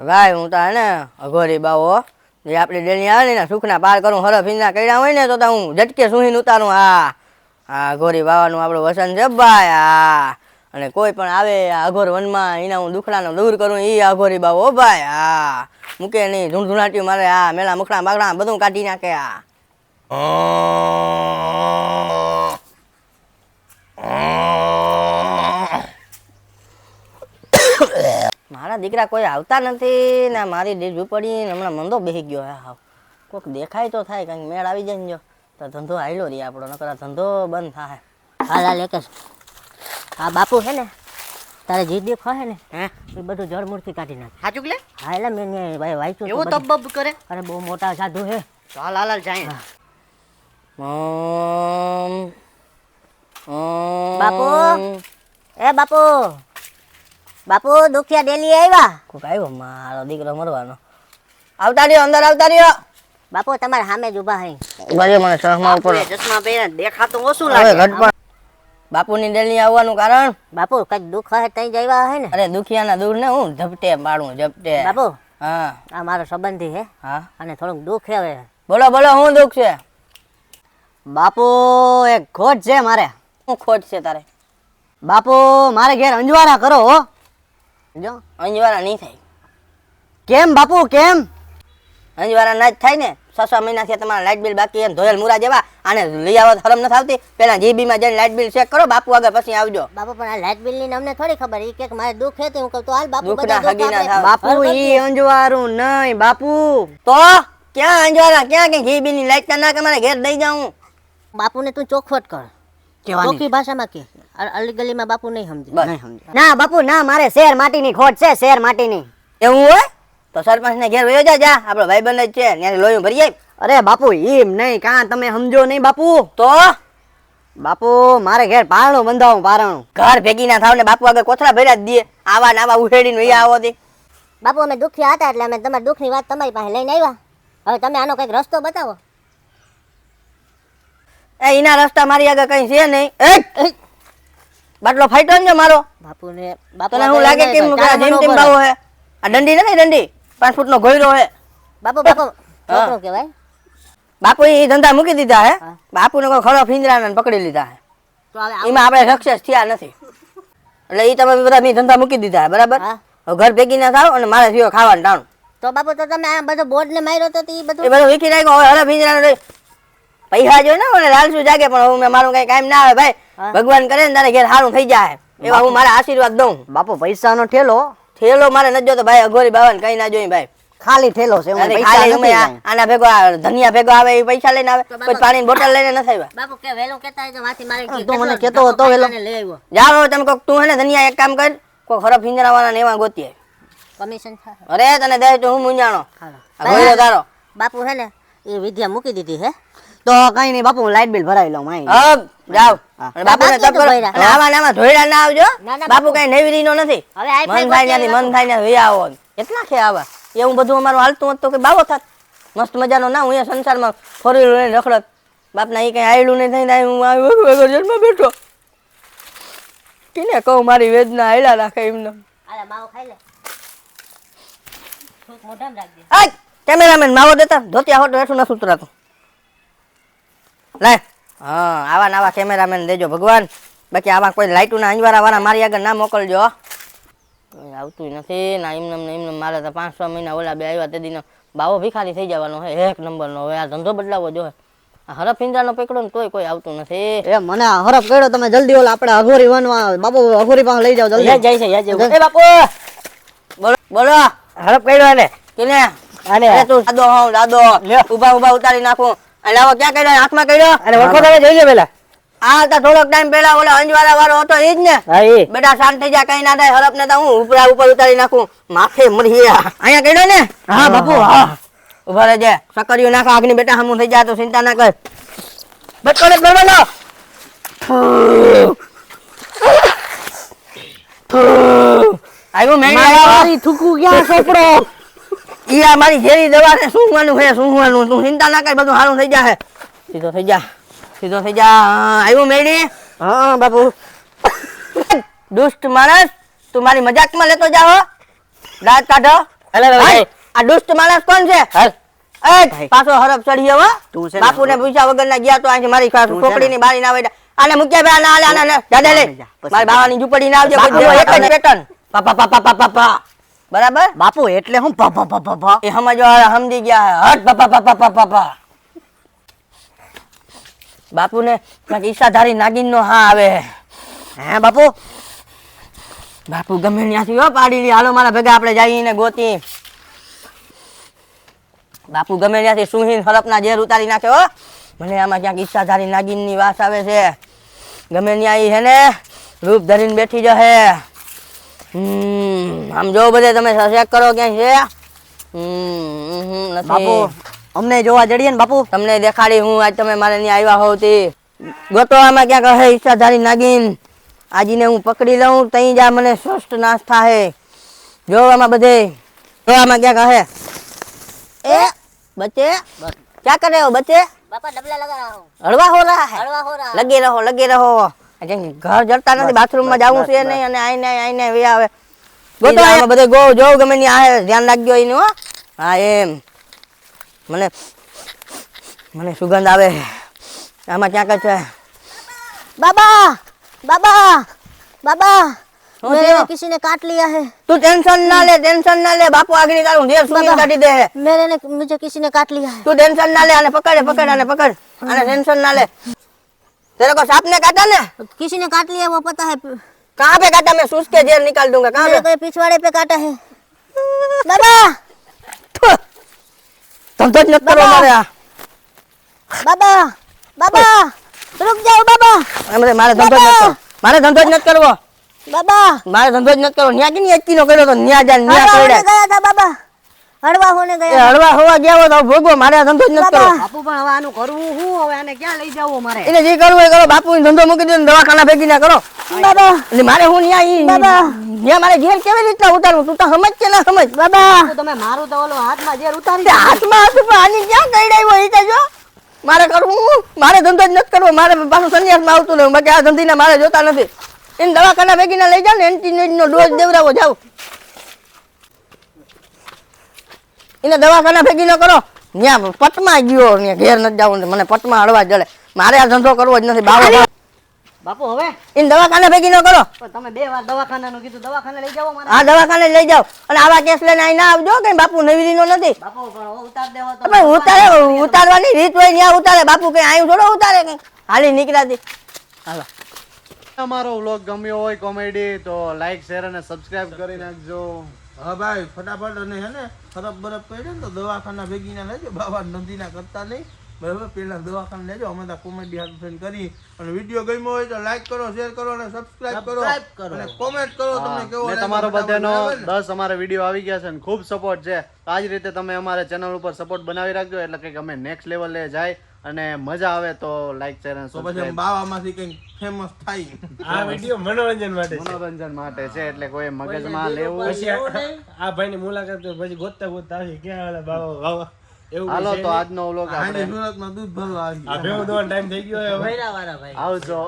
ભાઈ હું તો હે ને અઘોરી બાવો જે આપણી ડેલી આવે ને સુખના પાર કરું હરફ હિંદના કર્યા હોય ને તો હું ઝટકે સુહીને ઉતારું. હા અઘોરી બાવાનું આપણું વસન છે ભાઈ. અને કોઈ પણ આવે અઘોર વનમાં એના હું દુખડાનો દૂર કરું એ અઘોરી બાવો ભાઈ. મૂકે નહીં ધૂણધૂણાટ્યું મારે મેલા મુખડા બાગડા બધું કાઢી નાખે. મારા દીકરા કોઈ આવતા નથી ને મારી ઝૂંપડી હમણાં મંદો બેસી ગયો હે. હાવ કોઈક દેખાય તો થાય કંઈક મેળ આવી જાય ને જો તો ધંધો હાલ્યો રહી આપણો, નકર ધંધો બંધ થાય. હાલા લેકેશ આ બાપુ છે ને તારે જે દેખ હે ને હે એ બધું જળમૂળથી કાઢી નાખે. સાચું કે હા એટલે મેં ભાઈ વાંચ્યું એવું તબ કરે. અરે બહુ મોટા સાધુ હે. ચાલ હાલ જાય. બાપુ એ બાપુ બાપુ દુખિયા ડેલી આવ્યા. કોઈક આવ્યો મારો દીકરો મરવાનો. આવતા રહ્યો, અંદર આવતા રહ્યો. બાપુ તમારે સામે જ ઉભા હે. બરે મને ચશ્મા ઉપર ચશ્મા પહેર્યા દેખાતું ઓછું હવે લાગે. ઘટપણ બાપુની ડેલી આવવાનું કારણ બાપુ કઈક દુઃખ હે તઈ જ આવ્યા હે ને. અરે દુખિયાના દૂર ને હું ઝપટે પાડું ઝપટે. બાપુ હા આ મારો સંબંધી હે હા અને થોડુંક દુઃખ હે. હવે બોલો બોલો શું દુઃખ છે? બાપુ એક ખોટ છે મારે. શું ખોટ છે તારે? બાપુ મારે ઘેર અંજવારા કરો હો. જો અંજવારા નહીં થાય. કેમ બાપુ કેમ? અંજવારા ના જ થાય ને. 6 મહિનાથી તમારા લાઇટ બિલ બાકી એમ ધોયેલ મુરા જેવા. આને લઈ આવો તો હરમ નથી આવતી. પેલા જીબીમાં જઈને લાઇટ બિલ ચેક કરો બાપુ આગળ પછી આવજો. બાપુ પણ આ લાઇટ બિલ ની અમને થોડી ખબર. ઈ કે મારે દુઃખ હે તો હું કહું તો હાલ બાપુ દુઃખના બધા દુઃખ હગીના આપણે થાવ. બાપુ ઈ અંજવારું નહીં બાપુ. તો ક્યાં અંજવારા ક્યાં કે જીબી ની લાઇટ ના કે મારે ઘેર દઈ જાઉં? બાપુને તું ચોખવટ કર. ચોખ્ખી ભાષામાં કે અલી ગલીમાં બાપુ નહીં સમજે. બસ ના બાપુ ના મારે શેર માટીની ખોટ છે. શેર માટીની. એવું હોય તો સરપંચ ને ઘેર વયો જા. આપણો ભાઈબંધ જ છે ત્યાં લોહી ભરી જાય. અરે બાપુ એમ નહીં કાં તમે સમજો નહીં બાપુ. તો બાપુ મારે ઘેર પારણું બંધાવું પારણું. ઘર ભેગી ના થાવ ને બાપુ આગળ કોથળા ભર્યા જ દે. આવા ને આવા ઉહેડીને વૈયા આવો દે. બાપુ અમે દુખિયા હતા એટલે અમે તમારી દુઃખની વાત તમારી પાસે લઈને આવ્યા. હવે તમે આનો કઈક રસ્તો બતાવો. એના રસ્તા મારી આગળ કઈ છે નહીં. બાટલો ફાટ્યો ને મારો. બાપુને તને હું લાગે કે જેમ તેમ બાવો હે? આ દંડી નથી દંડી 5 ફૂટનો ઘોયરો હે. બાપુ બાપુ છોકરો કહેવાય. બાપુ એ ધંધા મૂકી દીધા હે. બાપુને કોઈ ખરો ફીંદરાને પકડી લીધા હે. તો હવે એમાં આપણે સક્સેસ થયા નથી. એટલે એ તમે બધા મી ધંધા મૂકી દીધા હે બરાબર. હવે ઘર ભેગી ના થાવ અને મારે થયો ખાવાનું ટાણું. તો બાપુ તો તમે આ બધો બોર્ડ ને માર્યો તો એ એ બધું બધું વીખી નાખ્યો. હવે હરે ફીંદરાને પૈસા જો ને ઓલે લાલસુ જાગે પણ હવે મારું કઈ કામ ના આવે ભાઈ. ભગવાન કરે ને તારે ઘેર સારું થઈ જાય એવા હું મારા આશીર્વાદ દઉં. બાપુ પૈસાનો ઠેલો મારે નથી જોતો ભાઈ. અઘોરી બાવાને કઈ ના જોઈ ભાઈ. ખાલી ઠેલો છે. અને ખાલી અમે આના ભેગો ધનિયા ભેગો આવે એ પૈસા લઈને આવે. કોઈ પાણીની બોટલ લઈને નથી આવ્યા. બાપુ કે વેલું કેતા હોય તો માથી મારી તો મને કેતો હતો વેલો. લઈ આવ્યો. જાઓ તમે કોક તું હે ને ધનિયા એક કામ કર કોઈ ખરાબ ફીંદરાવાળા ને એવા ગોતી આય. કમિશન થાય. અરે તને દે તો હું મુંજાણો. હાલો. આ ઘોડો તારો. બાપુ હે ને એ વિદ્યા મૂકી દીધી હે. તો કઈ નહીં બાપુ હું લાઇટ બિલ ભરાવી લઉં માઈ. જાઓ. અને બાપુને તપ કરો. અને આમાં ધોઈડા ના આવજો. ના, ના, બાપુ કઈ નવીરીનો નથી. હવે આઈ મન થાય ત્યાંથી મન થાય ત્યાં વૈયા આવો. કેટલા છે આવા? એવું બધું અમારું હાલતું હતું કે બાવો થાત મસ્ત મજાનો ના. હું અહીંયા સંસારમાં ફરી લઈને રખડત. બાપના એ કઈ આયલું નહીં થઈને હું વગર બેઠો. કિને કહું મારી વેદના આયલા રાખે એમને. આલા માવો ખાઈ લે. થોક મોઢામાં રાખજે. આ કેમેરામેન માવો દેતા ધોતિયા હોટો હેઠું નથી ઉતરાતું. લે આવા નવા કેમેરામેન દેજો ભગવાન. બાકી આવા કોઈ લાઈટુના અંજવારા વાળા મારી આગળ ના મોકલજો. કોઈ આવતું નથી ના. એમને મારે તો 5-6 મહિના ઓલા બે આવ્યા તે દીનો બાવો ભિખારી થઈ જવાનો હે. 1 નંબરનો. હવે આ ધંધો બદલાવો જોઈએ. આ હરફ ઈંડાનો પકડો ને તોય કોઈ આવતું નથી. એ મને હરફ કર્યો તમે જલ્દી ઓલા આપણે અઘોરી વનવા બાપુ અઘોરી પાસે લઈ જાઓ જલ્દી. જાય છે યાજે. એ બાપુ બોલો બોલો. હરફ કર્યો ને કિને આને તું દાદો ઉભા ઉતારી નાખું. લાવો ક્યાં કર્યો? હાથમાં કર્યો. અરે વખો તમે જોઈ લે પેલા. આ તો થોડોક ટાઈમ પેલા ઓલા અંજવારા વાળો હતો ઈ જ ને. હા ઈ. બેટા શાંત થઈ જા. કઈ ના થાય. હરફ ને તો હું ઉપર ઉતારી નાખું. માથે મરી અહીંયા કર્યો ને. હા બાપુ હા. ઉભા રહેજે. સકરિયું નાખો આગની બેટા હમું થઈ જાય તો ચિંતા ના કર. બટકો ને ગરવાનો. આવ્યું મેં મારી થૂકું ક્યાં સોપડો. ઈ આ મારી ઝેરી દવા ને સૂંઘવાનું છે સૂંઘવાનું. તું ચિંતા ના કર બધું સારું થઈ જાય. સીધો થઈ જા. સીધો થઈ જા. આવ્યું મેળી. હા બાપુ. દુષ્ટ માણસ તું મારી મજાકમાં લેતો જાઓ. દાંત કાઢો. હાલ. આ દુષ્ટ માણસ કોણ છે હાલ. એ પાછો હરફ ચડ્યો હો તું છે ને બાપુને પૂછ્યા વગર ના ગયા તો અહીંથી મારી તું છે ને. છોકરીની બારી ના વળ્યા. આને મૂક્યા બે આને આને દાદા લે પછી મારી બાવાની ઝૂંપડી ના આવજે કોઈ બાપુ, દિવસ. એક જ પેટર્ન બરાબર બાપુ એટલે હું પા એ સમજો સમજી ગયા હટ પપ્પા બાપુને ક્યાંક ઈશાધારી નાગિન નો હા આવે હે બાપુ બાપુ ગમે ત્યાંથી હો પાડી લી હાલો મારા ભેગા આપણે જઈને ગોતી બાપુ ગમે ત્યાંથી સુહીન હરપના ઝેર ઉતારી નાખે હો મને આમાં ક્યાંક ઈચ્છાધારી નાગિન ની વાસ આવે છે ગમે ત્યાં ઈ હે ને રૂપ ધરીને બેઠી જશે આમ જો બધે તમે ચેક કરો ક્યાંય છે બાપુ નથી અમને જોવા જડીએ ને બાપુ તમને દેખાડી હું આજ તમે મારે ત્યાં આવ્યા હોવ તે ગોતો આમાં ક્યાંક હે ઈચ્છાધારી નાગિન આજીને હું પકડી લઉં તઈ જા મને સ્વસ્થ નાશ થાય જો આમાં બધે જો આમાં ક્યાંક હે ए बच्चे क्या कर रहे हो बच्चे બાપા ડબલા લગા રહા હું हलवा हो रहा है હળવા હો રહા लगे रहो घर जड़ता નથી બાથરૂમ માં જાવું છે નહીં અને આઈને વે આવે ગોતો આમાં બધે ગો જો ગમે ની આ ધ્યાન રાખજો એનું હો હા એમ મને સુગંધ આવે આમાં ક્યાંક છે बाबा बाबा बाबा શું मैंने થયું? किसी ने काट लिया है તું टेंशन ना ले बापू આગળ તારું ઢેર સુગંધ કાઢી દે मुझे किसी ने काट लिया है तू टेंशन ना ले आने पकड़ आने टेंशन ना ले तेरे को सांप ने काटा ना किसी ने काट लिया वो पता है कहाँ पे काटा मैं सूस के जेल निकाल दूंगा कहाँ मेरे पे को ये पिछवाड़े पे काटा है बाबा तुम तो मत करो मारे बाबा बाबा रुक जाओ बाबा मारे धंधो જ નથી કરવો. मारे धंधो જ નથી करવો बाबा मारे धंधो જ નથી કરવો ન્યા કે ની એકી નો કર્યો તો ન્યા જા ન્યા हड़वा होने પડ્યા गया था बाबा हड़वा होने એ गया હળવા હોવા ગયા હોય તો ભોગવો મારે આ ધંધો જ નથી કરવો બાપુ પણ હવે આનું કરવું શું હવે આને ક્યાં લઈ જવું મારે એને જે કરવું એ કરો બાપુ ધંધો મૂકી દો ને દવાખાના ભેગી ના કરો बाबा એટલે મારે હું ન્યા ઈ બાબા. ન્યા મારે ઘેર કેવી રીતના ઉતારવું તું તો સમજ કે ના સમજ बाबा બાપુ, તમે મારું તો ઓલો હાથમાં જે ઉતારી તે હાથમાં હતું પણ આની ક્યાં કઈડાવ્યો ઈ તો જો મારે કરવું મારે ધંધો જ નથી કરવો મારે પાછું સંન્યાસમાં આવતું નહીં બાકી આ ધંધીના મારે જોતા નથી એને દવાખાના ભેગીને લઈ જાવ ને એન્ટીનો ડોઝ દેવડાવો જાવ એને દવાખાના ભેગી ન કરો ત્યાં પટમાં ગયો ને ઘેર નથી જવું મને પટમાં હળવા જડે મારે આ ધંધો કરવો જ નથી બાવો બાપુ હવે એને દવાખાના ભેગી ન કરો પણ તમે 2 વાર દવાખાનાનું કીધું દવાખાને લઈ જાવ મારે આ દવાખાને લઈ જાવ અને આવા કેસ લઈને અહીં ના આવજો કે બાપુ નવીરીનો નથી બાપુ પણ હવે ઉતાર દેવો તો પણ ઉતારવાની રીત હોય ત્યાં ઉતારે બાપુ કઈ આયું થોડો ઉતારે કઈ હાલી નીકળાતી હાલો અમારો વ્લોગ ગમ્યો હોય કોમેડી તો લાઈક શેર અને સબસ્ક્રાઇબ કરી નાખજો હા ભાઈ ફટાફટ અને હે ને ખરાબ બરફ પડે ને તો દવાખાના ભેગીને લેજો બાબા નદીના કરતા નહીં બરાબર પેલા દવાખાને લેજો અમે તો કોમેડી હાથ કરી અને વિડીયો ગમ્યો હોય તો લાઈક કરો શેર કરો અને સબસ્ક્રાઇબ કરો અને કોમેન્ટ કરો તમને કેવો ને લાગ્યો તમારો ફટાફટ બધાનો બરાબર ને? 10 અમારા વિડીયો આવી ગયા છે ને ખૂબ સપોર્ટ છે તો આ જ રીતે તમે અમારા ચેનલ ઉપર સપોર્ટ બનાવી રાખજો એટલે કંઈક અમે નેક્સ્ટ લેવલે જાય અને મજા આવે તો લાઈક શેર અને તો પછી સબસ્ક્રાઇબ બાવામાંથી કંઈક ફેમસ થાય આ વિડીયો મનોરંજન માટે છે. મનોરંજન માટે છે એટલે કોઈ મગજમાં લેવું પછી આ ભાઈની મુલાકાત તો પછી ગોતતા આવી ક્યાં હાલે બાવા બાવા એવું હાલો કઈ તો છે આજનો વ્લોગ આજે આપણે સુરતમાં દૂધ ભરવા આવી નહીં. આ ભેગો દોવાનો ટાઈમ થઈ ગયો હવે આવજો